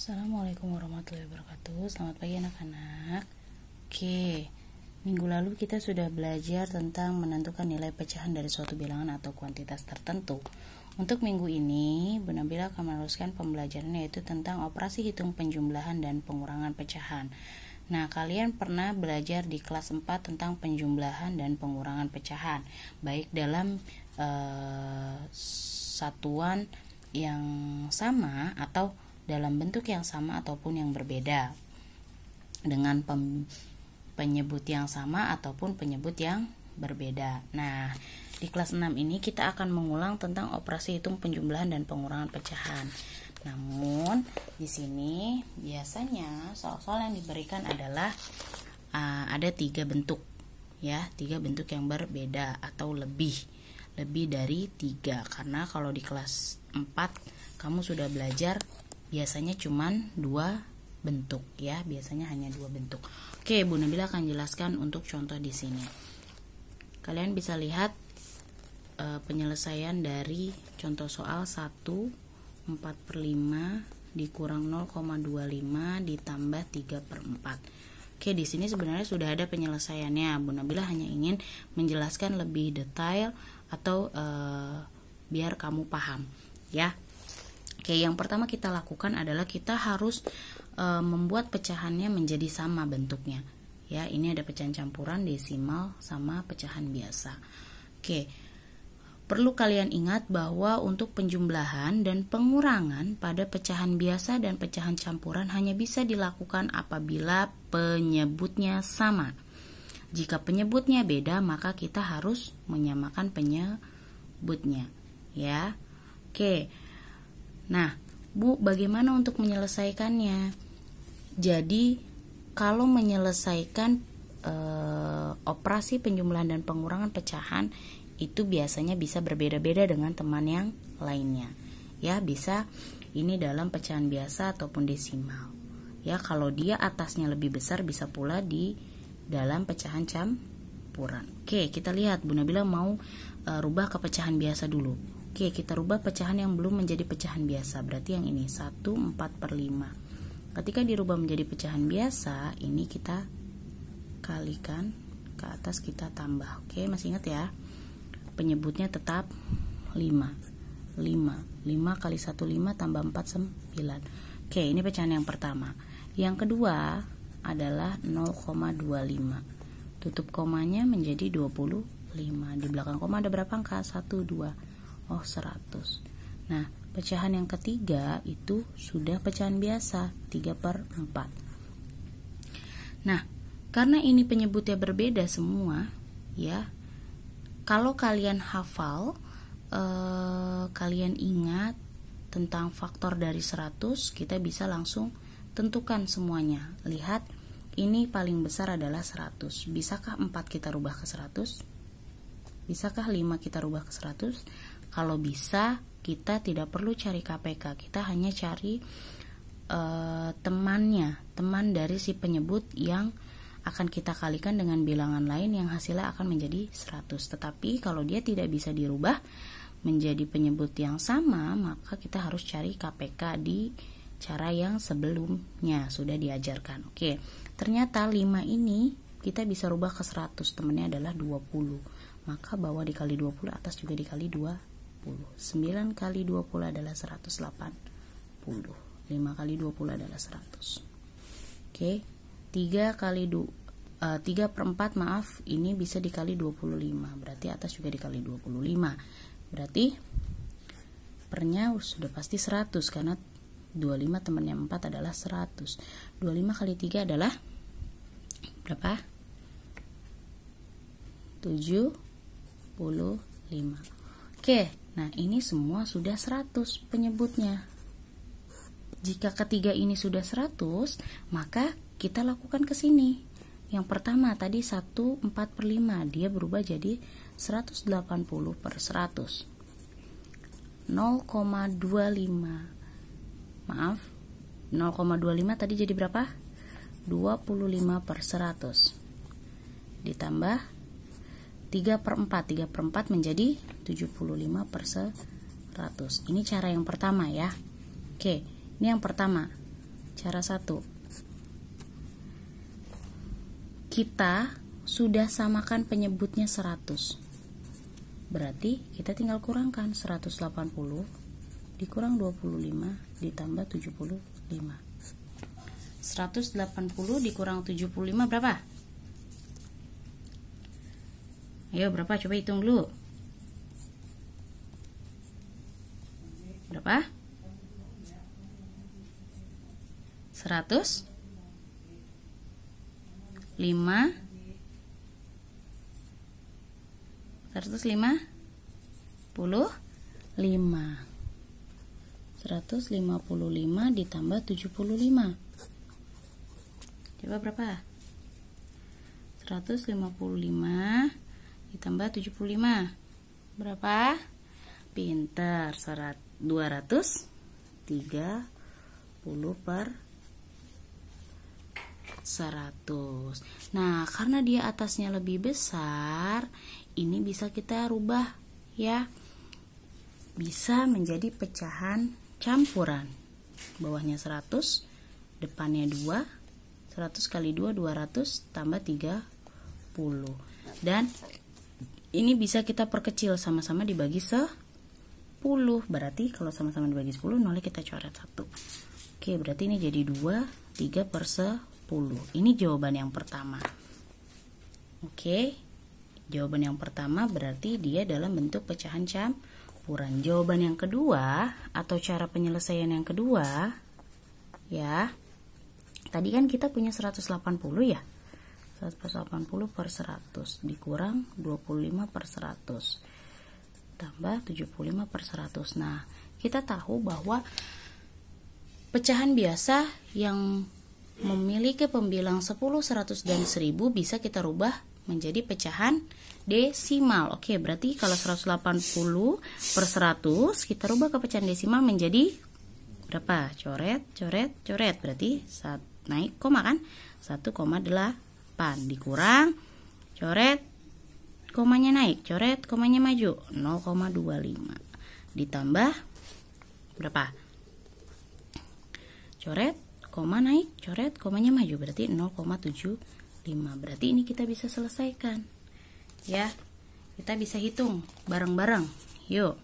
Assalamualaikum warahmatullahi wabarakatuh. Selamat pagi anak-anak. Oke, minggu lalu kita sudah belajar tentang menentukan nilai pecahan dari suatu bilangan atau kuantitas tertentu. Untuk minggu ini, Bu Nabila akan meneruskan pembelajaran yaitu tentang operasi hitung penjumlahan dan pengurangan pecahan. Nah, kalian pernah belajar di kelas 4 tentang penjumlahan dan pengurangan pecahan, baik dalam satuan yang sama atau dalam bentuk yang sama ataupun yang berbeda, dengan penyebut yang sama ataupun penyebut yang berbeda. Nah, di kelas 6 ini kita akan mengulang tentang operasi hitung penjumlahan dan pengurangan pecahan. Namun di sini biasanya soal-soal yang diberikan adalah ada 3 bentuk, ya, 3 bentuk yang berbeda atau lebih dari 3, karena kalau di kelas 4 kamu sudah belajar biasanya cuman 2 bentuk, ya, biasanya hanya 2 bentuk. Oke, Bu Nabila akan jelaskan untuk contoh di sini. Kalian bisa lihat penyelesaian dari contoh soal 1, 4/5 dikurang 0,25 ditambah 3/4. Oke, di sini sebenarnya sudah ada penyelesaiannya. Bu Nabila hanya ingin menjelaskan lebih detail atau biar kamu paham, ya. Oke, yang pertama kita lakukan adalah kita harus membuat pecahannya menjadi sama bentuknya. Ya, ini ada pecahan campuran, desimal, sama pecahan biasa. Oke, perlu kalian ingat bahwa untuk penjumlahan dan pengurangan pada pecahan biasa dan pecahan campuran hanya bisa dilakukan apabila penyebutnya sama. Jika penyebutnya beda, maka kita harus menyamakan penyebutnya, ya. Oke. Nah, Bu, bagaimana untuk menyelesaikannya? Jadi, kalau menyelesaikan operasi penjumlahan dan pengurangan pecahan itu biasanya bisa berbeda-beda dengan teman yang lainnya. Ya, bisa ini dalam pecahan biasa ataupun desimal. Ya, kalau dia atasnya lebih besar bisa pula di dalam pecahan campuran. Oke, kita lihat Bu Nabila mau rubah ke pecahan biasa dulu. Oke, kita rubah pecahan yang belum menjadi pecahan biasa. Berarti yang ini 1 4/5. Ketika dirubah menjadi pecahan biasa, ini kita kalikan ke atas, kita tambah. Oke, masih ingat ya? Penyebutnya tetap 5. 5 kali 1 5 tambah 4 9. Oke, ini pecahan yang pertama. Yang kedua adalah 0,25. Tutup komanya menjadi 25. Di belakang koma ada berapa angka? 1 2. 100. Nah, pecahan yang ketiga itu sudah pecahan biasa, 3/4. Nah, karena ini penyebutnya berbeda semua, ya. Kalau kalian hafal, kalian ingat tentang faktor dari 100, kita bisa langsung tentukan semuanya. Lihat, ini paling besar adalah 100. Bisakah 4 kita rubah ke 100? Bisakah 5 kita rubah ke 100? Kalau bisa, kita tidak perlu cari KPK, kita hanya cari teman dari si penyebut yang akan kita kalikan dengan bilangan lain yang hasilnya akan menjadi 100. Tetapi kalau dia tidak bisa dirubah menjadi penyebut yang sama, maka kita harus cari KPK di cara yang sebelumnya sudah diajarkan. Oke, ternyata 5 ini kita bisa rubah ke 100, temannya adalah 20. Maka bawah dikali 20, atas juga dikali 20. 9 kali 20 adalah 180. 5 kali 20 adalah 100. Oke, 3/4 maaf, ini bisa dikali 25. Berarti atas juga dikali 25. Berarti pernya sudah pasti 100 karena 25 temannya 4 adalah 100. 25 kali 3 adalah berapa? 75. Oke, nah ini semua sudah 100 penyebutnya. Jika ketiga ini sudah 100, maka kita lakukan ke sini. Yang pertama tadi 1 4/5, dia berubah jadi 180/100. 0,25. Maaf, 0,25 tadi jadi berapa? 25/100. Ditambah 3/4 menjadi 75/100. Ini cara yang pertama, ya. Oke, ini yang pertama. cara 1. Kita sudah samakan penyebutnya 100. Berarti kita tinggal kurangkan 180 dikurang 25 ditambah 75. 180 dikurang 75 berapa? Ayo berapa? Coba hitung dulu. Berapa? 100 5 155 155 ditambah 75. Coba berapa? 155 ditambah 75. Berapa? Pinter. 230 per 100. Nah, karena dia atasnya lebih besar, ini bisa kita rubah ya. Bisa menjadi pecahan campuran. Bawahnya 100, depannya 2. 100 kali 2 200 tambah 30. Dan ini bisa kita perkecil, sama-sama dibagi 10. Berarti kalau sama-sama dibagi 10, nolnya kita coret 1. Oke, berarti ini jadi 2, 3 per 10. Ini jawaban yang pertama. Oke, jawaban yang pertama berarti dia dalam bentuk pecahan campuran. Jawaban yang kedua atau cara penyelesaian yang kedua, ya. Tadi kan kita punya 180 ya. 180 per 100 dikurang 25 per 100 tambah 75 per 100. Nah, kita tahu bahwa pecahan biasa yang memiliki pembilang 10, 100, dan 1000 bisa kita rubah menjadi pecahan desimal. Oke, berarti kalau 180 per 100 kita rubah ke pecahan desimal menjadi berapa? Coret, coret, coret. Berarti naik koma kan? 1,8 dikurang coret, komanya naik, coret, komanya maju 0,25 ditambah berapa? Coret, koma naik, coret, komanya maju, berarti 0,75. Berarti ini kita bisa selesaikan ya. Kita bisa hitung bareng-bareng. Yuk.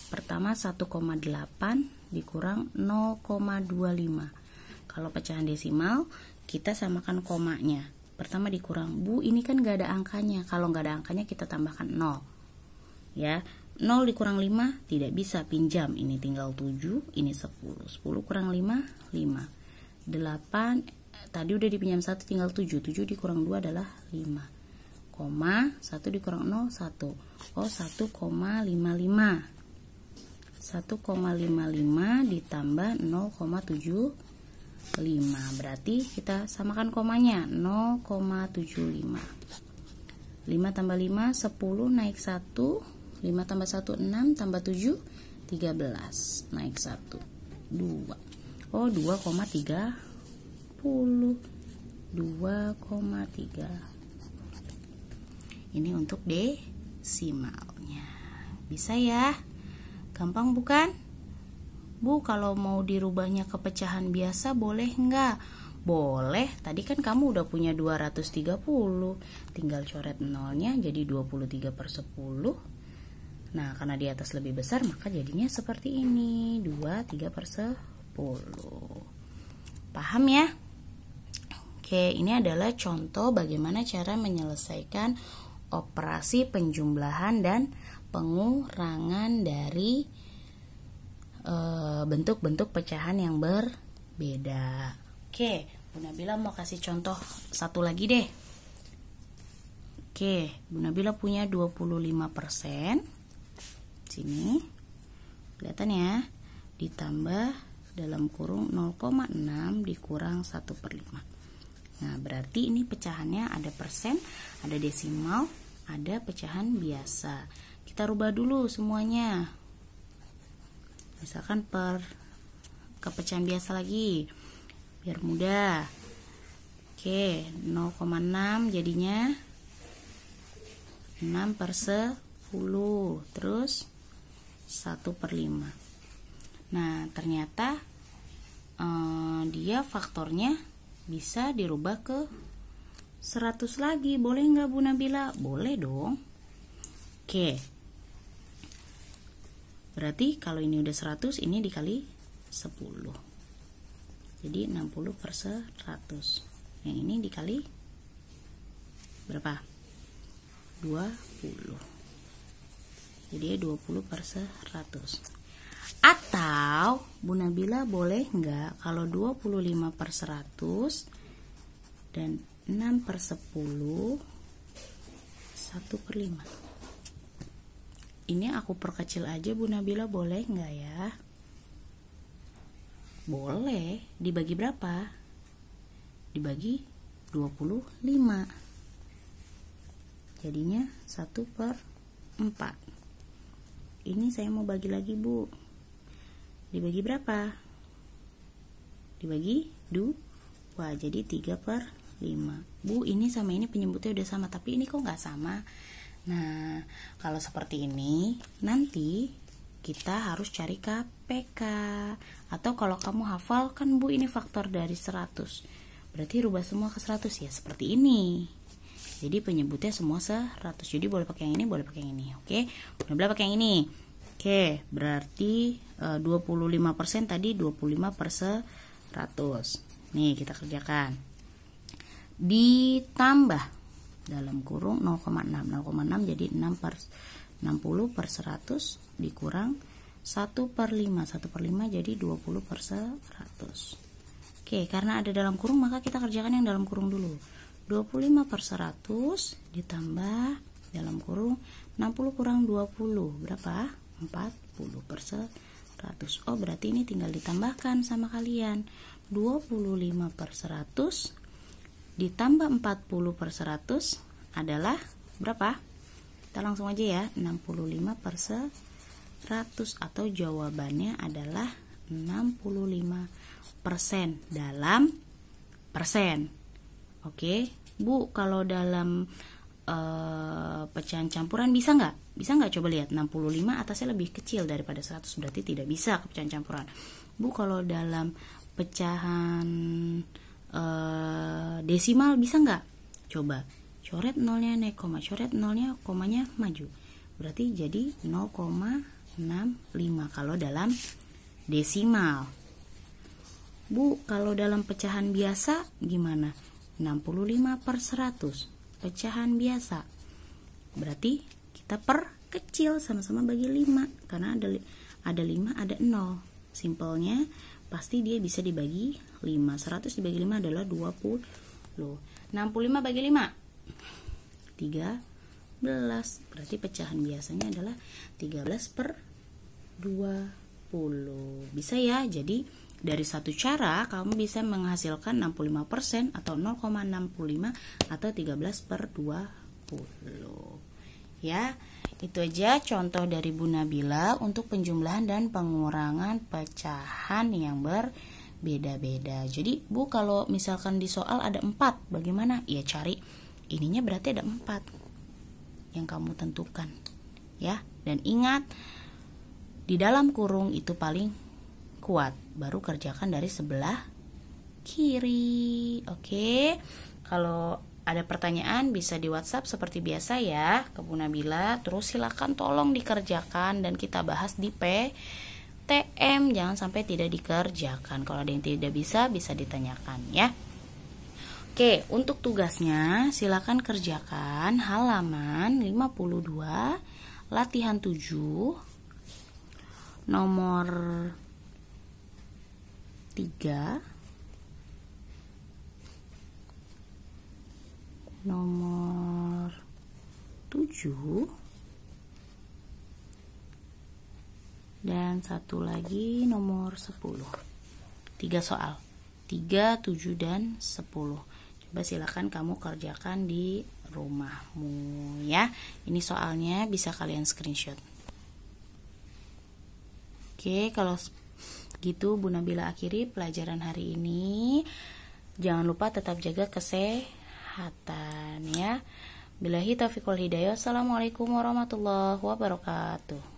Pertama 1,8 dikurang 0,25. Kalau pecahan desimal kita samakan komanya. Pertama dikurang, Bu, ini kan gak ada angkanya. Kalau gak ada angkanya kita tambahkan 0 ya. 0 dikurang 5 tidak bisa, pinjam. Ini tinggal 7, ini 10. 10 kurang 5, 5. 8, tadi udah dipinjam 1 tinggal 7. 7 dikurang 2 adalah 5. Koma, 1 dikurang 0, 1. Oh, 1,55. 1,55 ditambah 0,75. Berarti kita samakan komanya 0,75. 5 tambah 5, 10, naik 1. 5 tambah 1, 6, tambah 7, 13, naik 1, 2. Oh, 2,30. 2,3. Ini untuk desimalnya. Bisa ya? Gampang bukan? Bu, kalau mau dirubahnya ke pecahan biasa boleh nggak? Boleh. Tadi kan kamu udah punya 230. Tinggal coret nolnya jadi 23 per 10. Nah, karena di atas lebih besar maka jadinya seperti ini, 23 per 10. Paham ya? Oke, ini adalah contoh bagaimana cara menyelesaikan operasi penjumlahan dan pengurangan dari bentuk-bentuk pecahan yang berbeda. Oke, Bu Nabila mau kasih contoh satu lagi deh. Oke, Bu Nabila punya 25%. Sini kelihatan ya, ditambah dalam kurung 0,6 dikurang 1/5. Nah, berarti ini pecahannya ada persen, ada desimal, ada pecahan biasa. Kita rubah dulu semuanya. Misalkan ke pecahan biasa lagi biar mudah. Oke, 0,6 jadinya 6 per 10, terus 1/5. Nah, ternyata dia faktornya bisa dirubah ke 100 lagi. Boleh nggak Bu Nabila? Boleh dong. Oke. Berarti kalau ini udah 100, ini dikali 10. Jadi 60 per 100. Yang ini dikali berapa? 20. Jadi 20 per 100. Atau Bu Nabila boleh nggak kalau 25 per 100 dan 6 per 10 1 per 5. Ini aku perkecil aja Bu Nabila, boleh nggak ya? Boleh. Dibagi berapa? Dibagi 25. Jadinya 1 per 4. Ini saya mau bagi lagi Bu. Dibagi berapa? Dibagi 2. Jadi 3 per 5. Bu, ini sama ini penyebutnya udah sama, tapi ini kok nggak sama? Nah, kalau seperti ini nanti kita harus cari KPK. Atau kalau kamu hafal kan Bu, ini faktor dari 100. Berarti rubah semua ke 100 ya, seperti ini. Jadi penyebutnya semua 100. Jadi boleh pakai yang ini, boleh pakai yang ini. Oke, boleh pakai yang ini. Oke, berarti 25% tadi 25 per 100. Nih, kita kerjakan. Ditambah dalam kurung 0,6 jadi 60 per 100 dikurang 1 per 5 jadi 20 per 100. Oke, karena ada dalam kurung maka kita kerjakan yang dalam kurung dulu. 25 per 100 ditambah dalam kurung 60 kurang 20 berapa? 40 per 100. Oh, berarti ini tinggal ditambahkan sama kalian. 25 per 100 ditambah 40 per 100 adalah berapa? Kita langsung aja ya, 65 per 100, atau jawabannya adalah 65% dalam persen. Oke, Bu, kalau dalam pecahan campuran bisa nggak? Bisa nggak? Coba lihat, 65 atasnya lebih kecil daripada 100, berarti tidak bisa ke pecahan campuran. Bu, kalau dalam pecahan desimal bisa nggak? Coba coret nolnya naik koma, coret nolnya komanya maju, berarti jadi 0,65 kalau dalam desimal. Bu, kalau dalam pecahan biasa gimana? 65 per 100 pecahan biasa, berarti kita perkecil, sama-sama bagi 5 karena ada 5 ada 0. Simpelnya pasti dia bisa dibagi 5. 100 dibagi 5 adalah 20. 65 bagi 5 13. Berarti pecahan biasanya adalah 13 per 20. Bisa ya? Jadi dari satu cara kamu bisa menghasilkan 65% atau 0,65 atau 13 per 20. Ya, itu aja contoh dari Bu Nabila untuk penjumlahan dan pengurangan pecahan yang berbeda-beda. Jadi Bu, kalau misalkan di soal ada 4, bagaimana? Ya cari ininya berarti ada 4 yang kamu tentukan. Ya, dan ingat di dalam kurung itu paling kuat, baru kerjakan dari sebelah kiri. Oke, kalau ada pertanyaan bisa di WhatsApp seperti biasa ya ke Bu Nabila. Terus silakan tolong dikerjakan dan kita bahas di PTM. Jangan sampai tidak dikerjakan. Kalau ada yang tidak bisa ditanyakan ya. Oke, untuk tugasnya silakan kerjakan halaman 52 latihan 7 nomor 3, nomor 7, dan satu lagi nomor 10. 3 soal, 3, 7, dan 10. Coba silakan kamu kerjakan di rumahmu ya. Ini soalnya bisa kalian screenshot. Oke, kalau gitu Bu Nabila akhiri pelajaran hari ini. Jangan lupa tetap jaga kesehatan ya. Billahi taufiq wal hidayah. Assalamualaikum warahmatullahi wabarakatuh.